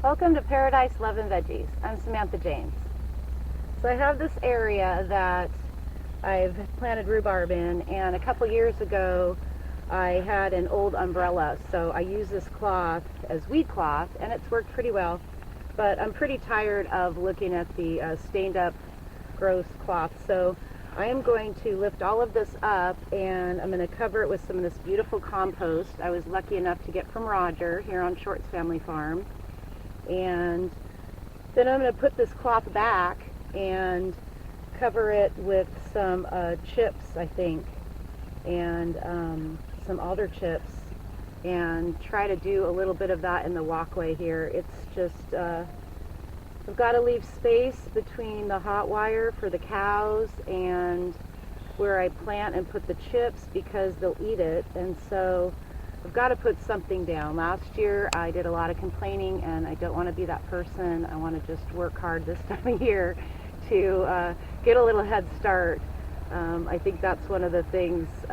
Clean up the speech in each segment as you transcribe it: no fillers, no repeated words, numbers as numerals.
Welcome to Paradise Love and Veggies. I'm Samantha James. So I have this area that I've planted rhubarb in, and a couple years ago I had an old umbrella, so I use this cloth as weed cloth, and it's worked pretty well. But I'm pretty tired of looking at the stained up gross cloth, so I am going to lift all of this up and I'm going to cover it with some of this beautiful compost I was lucky enough to get from Roger here on Short's Family Farm. And then I'm going to put this cloth back and cover it with some chips, I think, and some alder chips, and try to do a little bit of that in the walkway here. It's just, I've got to leave space between the hot wire for the cows and where I plant and put the chips because they'll eat it, and so I've got to put something down. Last year I did a lot of complaining, and I don't want to be that person. I want to just work hard this time of year to get a little head start. I think that's one of the things you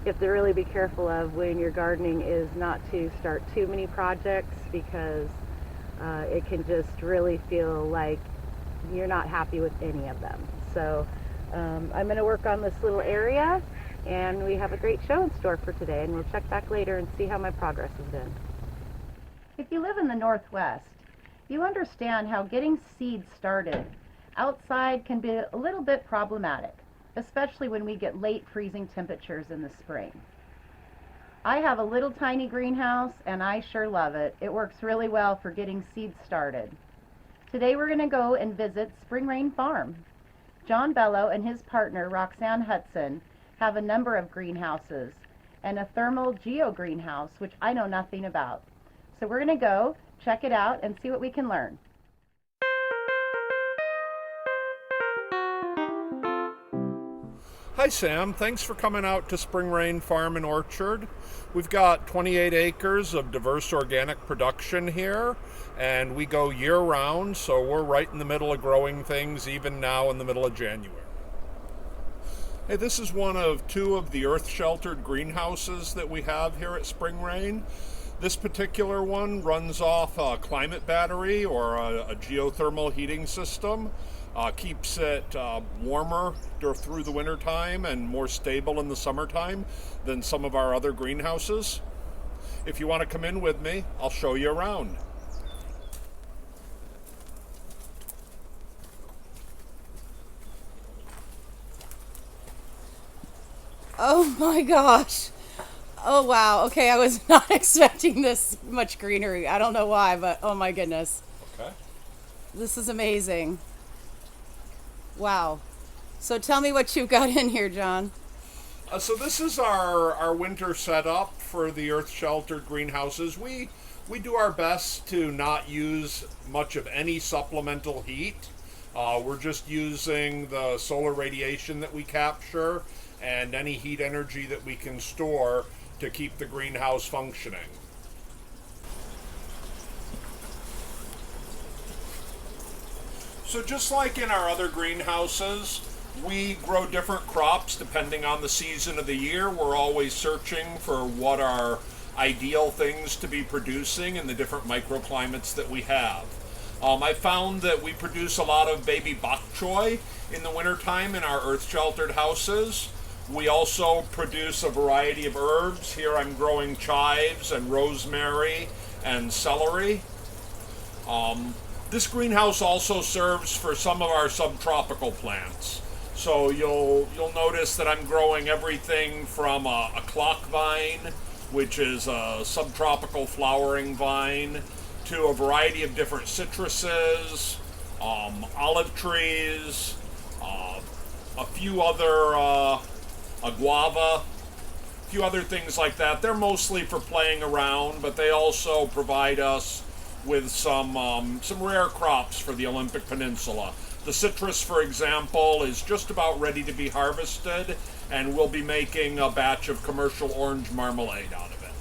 have to really be careful of when you're gardening, is not to start too many projects, because it can just really feel like you're not happy with any of them. So I'm going to work on this little area, and we have a great show in store for today, and we'll check back later and see how my progress has been. If you live in the Northwest, you understand how getting seeds started outside can be a little bit problematic, especially when we get late freezing temperatures in the spring. I have a little tiny greenhouse, and I sure love it. It works really well for getting seeds started. Today we're going to go and visit Spring Rain Farm. John Bello and his partner Roxanne Hudson have a number of greenhouses and a thermal geo greenhouse, which I know nothing about. So we're going to go check it out and see what we can learn. Hi Sam, thanks for coming out to Spring Rain Farm and Orchard. We've got 28 acres of diverse organic production here, and we go year round, so we're right in the middle of growing things even now in the middle of January. Hey, this is one of two of the earth-sheltered greenhouses that we have here at Spring Rain. This particular one runs off a climate battery or a geothermal heating system. Keeps it warmer through the winter time and more stable in the summertime than some of our other greenhouses. If you want to come in with me, I'll show you around. Oh my gosh. Oh wow. Okay, I was not expecting this much greenery. I don't know why, but oh my goodness. Okay. This is amazing. Wow. So tell me what you've got in here, John. So this is our winter setup for the earth-sheltered greenhouses. We do our best to not use much of any supplemental heat. We're just using the solar radiation that we capture and any heat energy that we can store to keep the greenhouse functioning. So just like in our other greenhouses, we grow different crops depending on the season of the year. We're always searching for what are ideal things to be producing in the different microclimates that we have. I found that we produce a lot of baby bok choy in the wintertime in our earth-sheltered houses. We also produce a variety of herbs. Here I'm growing chives and rosemary and celery. This greenhouse also serves for some of our subtropical plants. So you'll notice that I'm growing everything from a clock vine, which is a subtropical flowering vine, to a variety of different citruses, olive trees, a few other a guava, a few other things like that. They're mostly for playing around, but they also provide us with some rare crops for the Olympic Peninsula. The citrus, for example, is just about ready to be harvested, and we'll be making a batch of commercial orange marmalade out of it.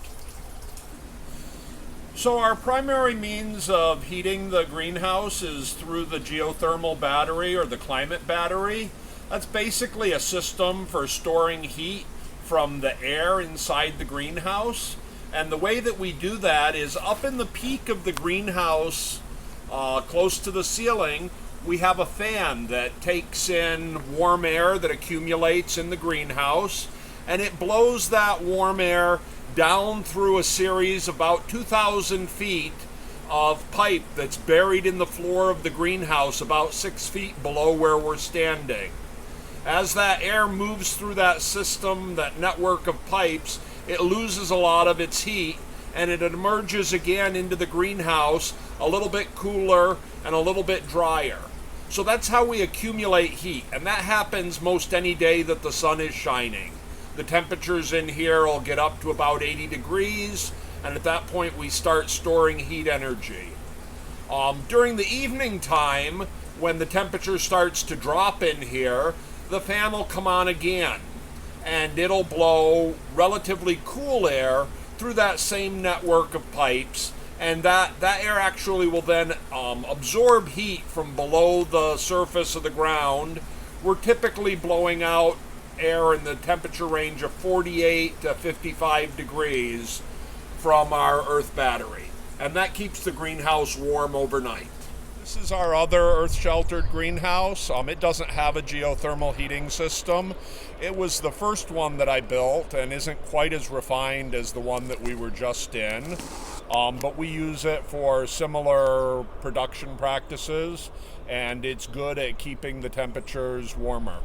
So our primary means of heating the greenhouse is through the geothermal battery or the climate battery. That's basically a system for storing heat from the air inside the greenhouse And the way that we do that is up in the peak of the greenhouse, close to the ceiling, we have a fan that takes in warm air that accumulates in the greenhouse, and it blows that warm air down through a series of about 2,000 feet of pipe that's buried in the floor of the greenhouse about 6 feet below where we're standing. As that air moves through that system, that network of pipes, it loses a lot of its heat, and it emerges again into the greenhouse a little bit cooler and a little bit drier. So that's how we accumulate heat, and that happens most any day that the sun is shining. The temperatures in here will get up to about 80 degrees, and at that point we start storing heat energy. During the evening time, when the temperature starts to drop in here, the fan will come on again, and it'll blow relatively cool air through that same network of pipes, and that air actually will then absorb heat from below the surface of the ground. We're typically blowing out air in the temperature range of 48 to 55 degrees from our earth battery, and that keeps the greenhouse warm overnight. This is our other earth-sheltered greenhouse. It doesn't have a geothermal heating system. It was the first one that I built and isn't quite as refined as the one that we were just in, but we use it for similar production practices, and it's good at keeping the temperatures warmer.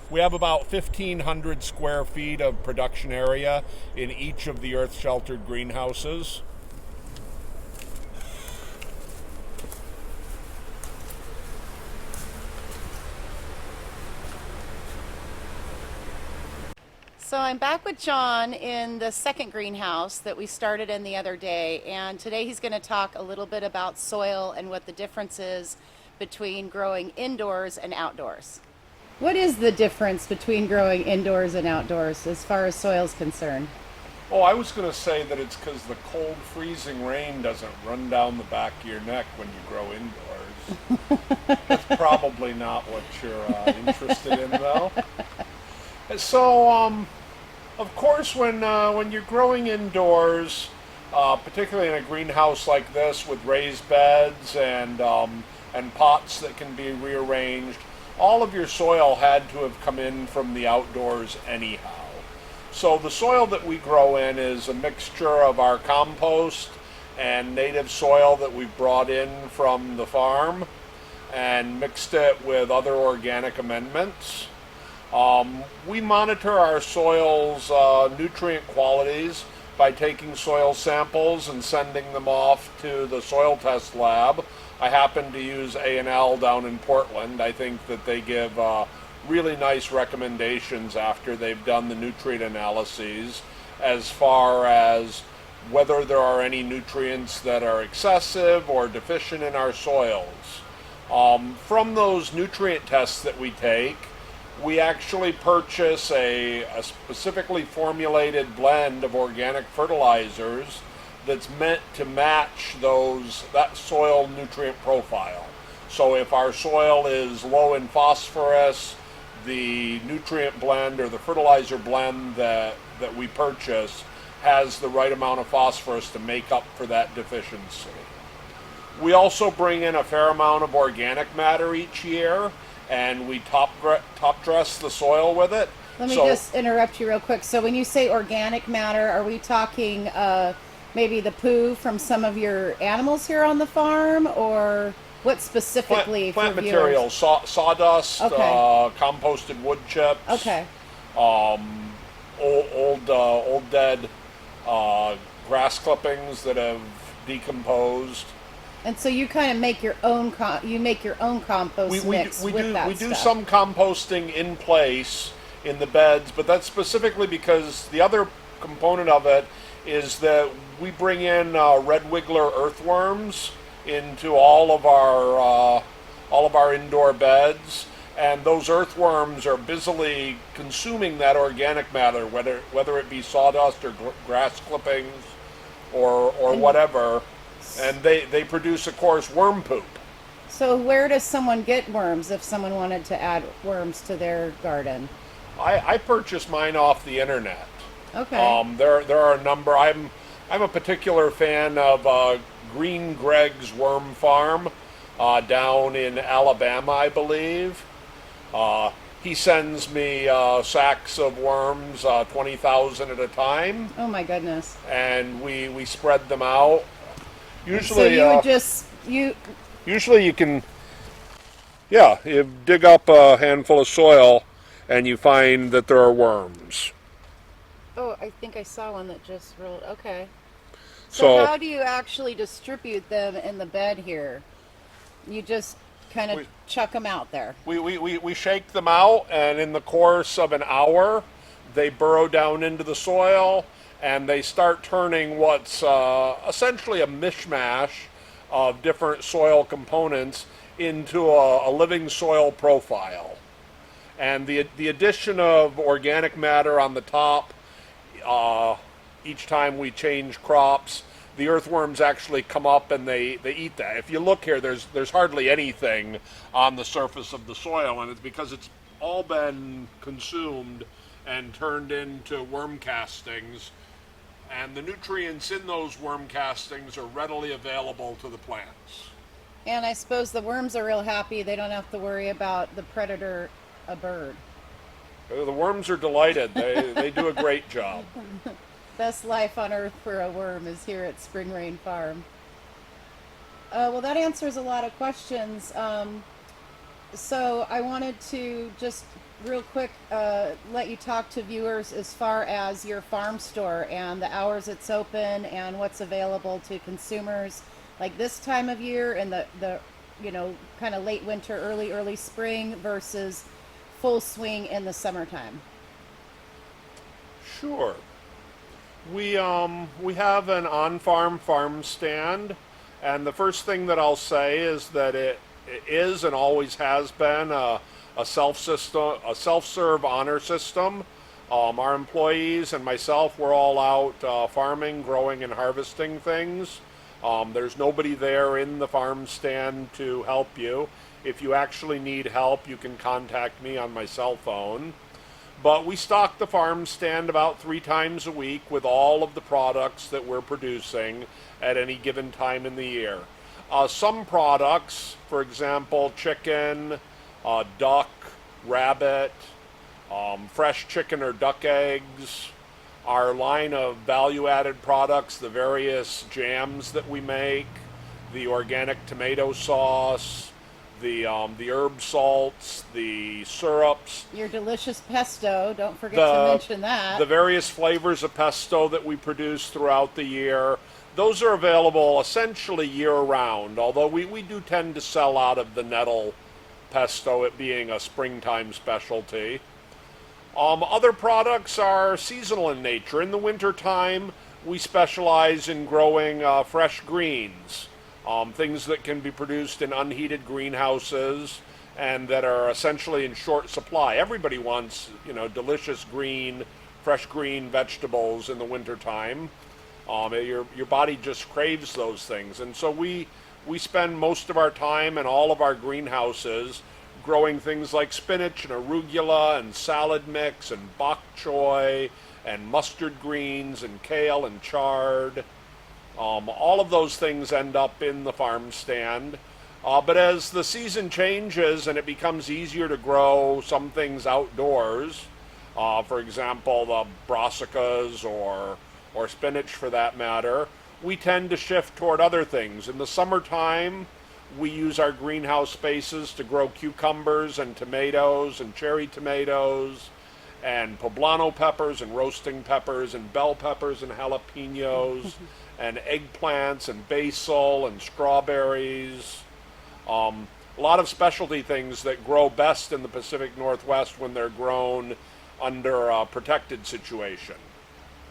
We have about 1,500 square feet of production area in each of the earth-sheltered greenhouses. So I'm back with John in the second greenhouse that we started in the other day, and today he's going to talk a little bit about soil and what the difference is between growing indoors and outdoors. What is the difference between growing indoors and outdoors as far as soil is concerned? Oh, I was going to say that it's because the cold, freezing rain doesn't run down the back of your neck when you grow indoors. That's probably not what you're interested in, though. So, of course, when you're growing indoors, particularly in a greenhouse like this with raised beds and pots that can be rearranged, all of your soil had to have come in from the outdoors anyhow. So the soil that we grow in is a mixture of our compost and native soil that we've brought in from the farm and mixed it with other organic amendments. We monitor our soil's nutrient qualities by taking soil samples and sending them off to the soil test lab. I happen to use A&L down in Portland. I think that they give really nice recommendations after they've done the nutrient analyses as far as whether there are any nutrients that are excessive or deficient in our soils. From those nutrient tests that we take, we actually purchase a specifically formulated blend of organic fertilizers that's meant to match that soil nutrient profile. So if our soil is low in phosphorus, the nutrient blend or the fertilizer blend that we purchase has the right amount of phosphorus to make up for that deficiency. We also bring in a fair amount of organic matter each year, and we top dress the soil with it. Let me just interrupt you real quick. So when you say organic matter, are we talking maybe the poo from some of your animals here on the farm, or what specifically? Plant materials, sawdust, okay. Composted wood chips. Okay. Old dead grass clippings that have decomposed. And so you kind of make your own compost mix with that stuff. We do some composting in place in the beds, but that's specifically because the other component of it is that we bring in red wiggler earthworms into all of our indoor beds, and those earthworms are busily consuming that organic matter, whether it be sawdust or grass clippings or whatever. And they produce, of course, worm poop. So where does someone get worms if someone wanted to add worms to their garden? I purchased mine off the internet. Okay. There are a number. I'm I'm a particular fan of Green Greg's Worm Farm down in Alabama, I believe. Uh, he sends me sacks of worms, 20,000 at a time, Oh my goodness. and we spread them out. So Usually, you would just you usually you can, yeah, you dig up a handful of soil, and you find that there are worms. Oh, I think I saw one that just rolled. Okay. So So how do you actually distribute them in the bed here? You just kind of We- chuck them out there. we shake them out, and in the course of an hour, they burrow down into the soil, and they start turning what's essentially a mishmash of different soil components into a living soil profile. And the addition of organic matter on the top, uh, each time we change crops, the earthworms actually come up and they eat that. If you look here, there's hardly anything on the surface of the soil, and it's because it's all been consumed and turned into worm castings, and the nutrients in those worm castings are readily available to the plants. And I suppose the worms are real happy. They don't have to worry about the predator, a bird. The worms are delighted. They do a great job. Best life on earth for a worm is here at Spring Rain Farm. Well, that answers a lot of questions. So I wanted to just real quick let you talk to viewers as far as your farm store and the hours it's open and what's available to consumers like this time of year and the kind of late winter, early spring versus full swing in the summertime. Sure. We have an on-farm stand, and the first thing that I'll say is that it is and always has been a self-serve honor system. Our employees and myself, we're all out farming, growing, and harvesting things. There's nobody there in the farm stand to help you. If you actually need help, you can contact me on my cell phone. But we stock the farm stand about 3 times a week with all of the products that we're producing at any given time in the year. Some products, for example, chicken, duck, rabbit, fresh chicken or duck eggs, our line of value-added products, the various jams that we make, the organic tomato sauce, the herb salts, the syrups, Your delicious pesto, don't forget to mention that. the various flavors of pesto that we produce throughout the year. Those are available essentially year-round, although we do tend to sell out of the nettle pesto, it being a springtime specialty. Other products are seasonal in nature. In the wintertime, we specialize in growing fresh greens, things that can be produced in unheated greenhouses and that are essentially in short supply. Everybody wants, delicious fresh green vegetables in the wintertime. Your body just craves those things. And so we spend most of our time in all of our greenhouses growing things like spinach and arugula and salad mix and bok choy and mustard greens and kale and chard. All of those things end up in the farm stand. But as the season changes and it becomes easier to grow some things outdoors, for example, the brassicas or spinach for that matter, we tend to shift toward other things. In the summertime, we use our greenhouse spaces to grow cucumbers and tomatoes and cherry tomatoes and poblano peppers and roasting peppers and bell peppers and jalapenos and eggplants and basil and strawberries. A lot of specialty things that grow best in the Pacific Northwest when they're grown under a protected situation.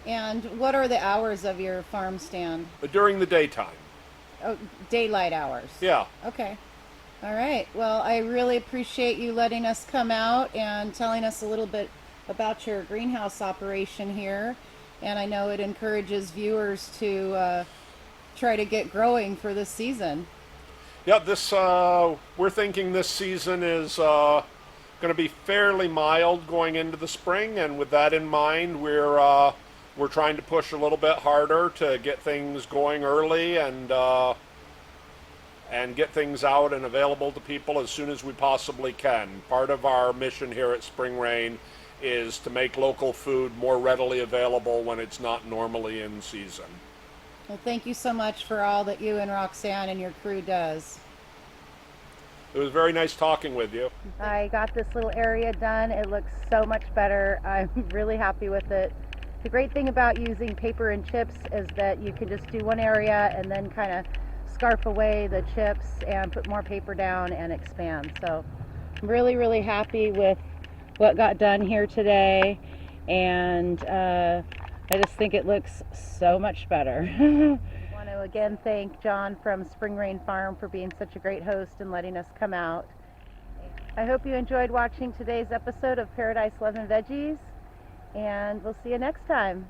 And what are the hours of your farm stand? But during the daytime. Oh, daylight hours. Yeah. Okay. All right. Well, I really appreciate you letting us come out and telling us a little bit about your greenhouse operation here. And I know it encourages viewers to try to get growing for this season. Yeah, we're thinking this season is going to be fairly mild going into the spring, and with that in mind, we're we're trying to push a little bit harder to get things going early and get things out and available to people as soon as we possibly can. Part of our mission here at Spring Rain is to make local food more readily available when it's not normally in season. Well, thank you so much for all that you and Roxanne and your crew does. It was very nice talking with you. I got this little area done. It looks so much better. I'm really happy with it. The great thing about using paper and chips is that you can just do one area and then kind of scarf away the chips and put more paper down and expand. So I'm really, really happy with what got done here today, and I just think it looks so much better. I want to again thank John from Spring Rain Farm for being such a great host and letting us come out. I hope you enjoyed watching today's episode of Paradise 11 Veggies, and we'll see you next time.